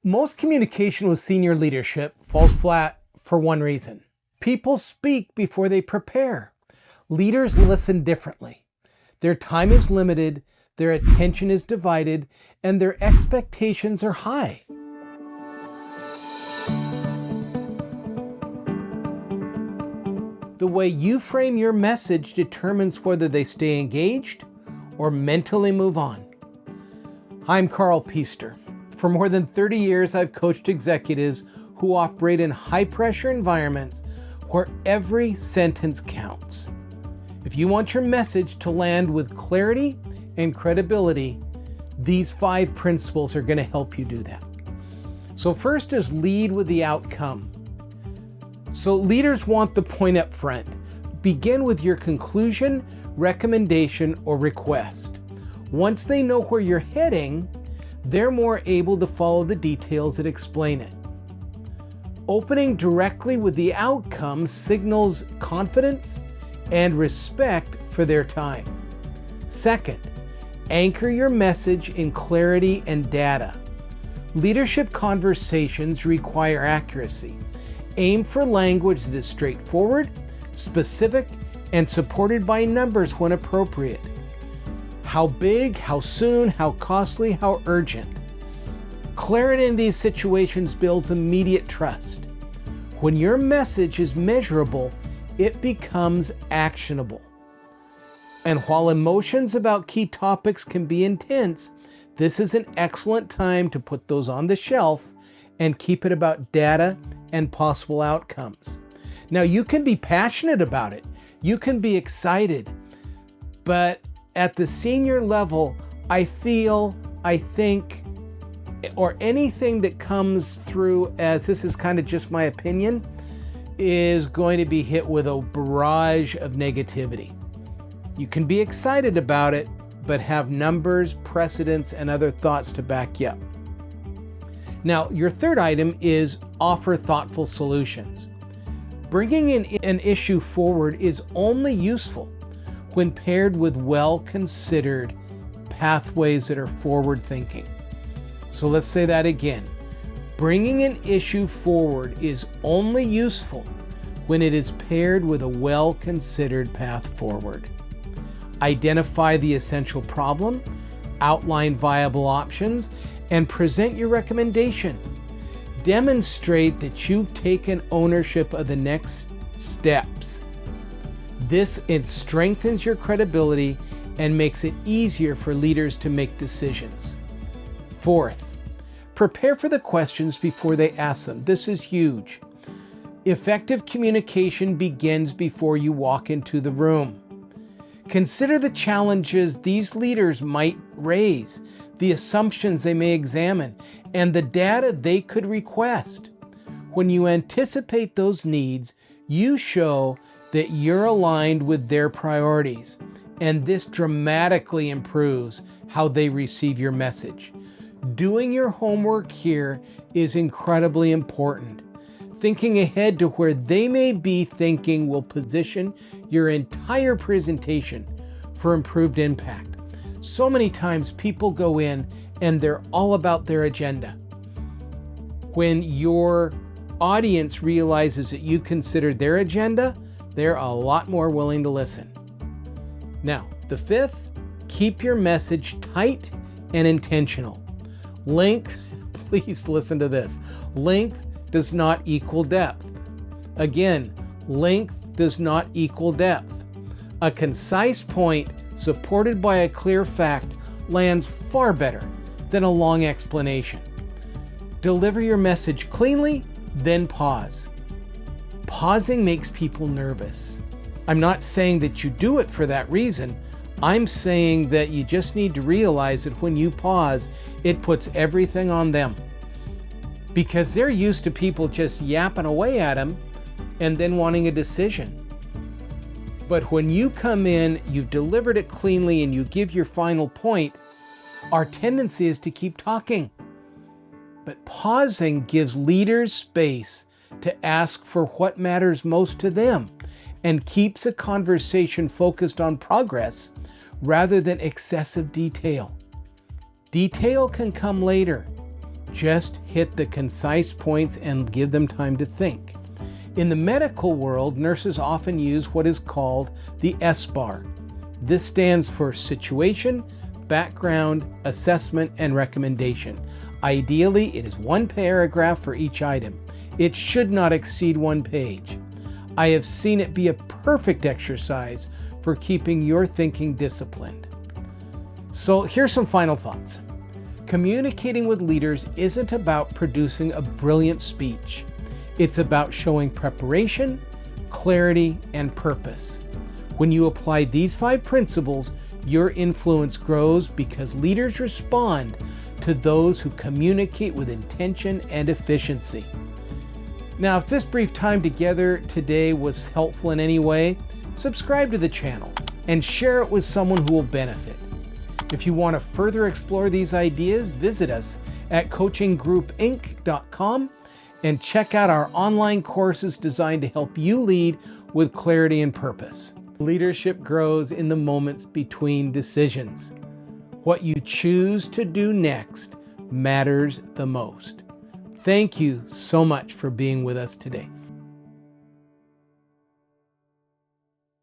Most communication with senior leadership falls flat for one reason. People speak before they prepare. Leaders listen differently. Their time is limited, their attention is divided, and their expectations are high. The way you frame your message determines whether they stay engaged or mentally move on. I'm Karl Pister. For more than 30 years, I've coached executives who operate in high-pressure environments where every sentence counts. If you want your message to land with clarity and credibility, these 5 principles are going to help you do that. So first is lead with the outcome. So leaders want the point up front. Begin with your conclusion, recommendation, or request. Once they know where you're heading, they're more able to follow the details that explain it. Opening directly with the outcome signals confidence and respect for their time. Second, anchor your message in clarity and data. Leadership conversations require accuracy. Aim for language that is straightforward, specific, and supported by numbers when appropriate. How big, how soon, how costly, how urgent. Clarity in these situations builds immediate trust. When your message is measurable, it becomes actionable. And while emotions about key topics can be intense, this is an excellent time to put those on the shelf and keep it about data and possible outcomes. Now, you can be passionate about it. You can be excited, but at the senior level, I think, or anything that comes through as this is kind of just my opinion, is going to be hit with a barrage of negativity. You can be excited about it, but have numbers, precedents, and other thoughts to back you up. Now, your third item is offer thoughtful solutions. Bringing an issue forward is only useful when paired with well-considered pathways that are forward-thinking. So let's say that again. Bringing an issue forward is only useful when it is paired with a well-considered path forward. Identify the essential problem, outline viable options, and present your recommendation. Demonstrate that you've taken ownership of the next steps. It strengthens your credibility and makes it easier for leaders to make decisions. Fourth, prepare for the questions before they ask them. This is huge. Effective communication begins before you walk into the room. Consider the challenges these leaders might raise, the assumptions they may examine, and the data they could request. When you anticipate those needs, you show that you're aligned with their priorities, and this dramatically improves how they receive your message. Doing your homework here is incredibly important. Thinking ahead to where they may be thinking will position your entire presentation for improved impact. So many times people go in and they're all about their agenda. When your audience realizes that you consider their agenda, they're a lot more willing to listen. Now, the fifth, keep your message tight and intentional. Length, please listen to this. Length does not equal depth. Again, length does not equal depth. A concise point supported by a clear fact lands far better than a long explanation. Deliver your message cleanly, then pause. Pausing makes people nervous. I'm not saying that you do it for that reason. I'm saying that you just need to realize that when you pause, it puts everything on them. Because they're used to people just yapping away at them and then wanting a decision. But when you come in, you've delivered it cleanly, and you give your final point, our tendency is to keep talking. But pausing gives leaders space to ask for what matters most to them and keeps a conversation focused on progress rather than excessive detail. Detail can come later. Just hit the concise points and give them time to think. In the medical world, nurses often use what is called the SBAR. This stands for situation, background, assessment, and recommendation. Ideally, it is one paragraph for each item. It should not exceed one page. I have seen it be a perfect exercise for keeping your thinking disciplined. So here's some final thoughts. Communicating with leaders isn't about producing a brilliant speech. It's about showing preparation, clarity, and purpose. When you apply these 5 principles, your influence grows because leaders respond to those who communicate with intention and efficiency. Now, if this brief time together today was helpful in any way, subscribe to the channel and share it with someone who will benefit. If you want to further explore these ideas, visit us at coachinggroupinc.com and check out our online courses designed to help you lead with clarity and purpose. Leadership grows in the moments between decisions. What you choose to do next matters the most. Thank you so much for being with us today.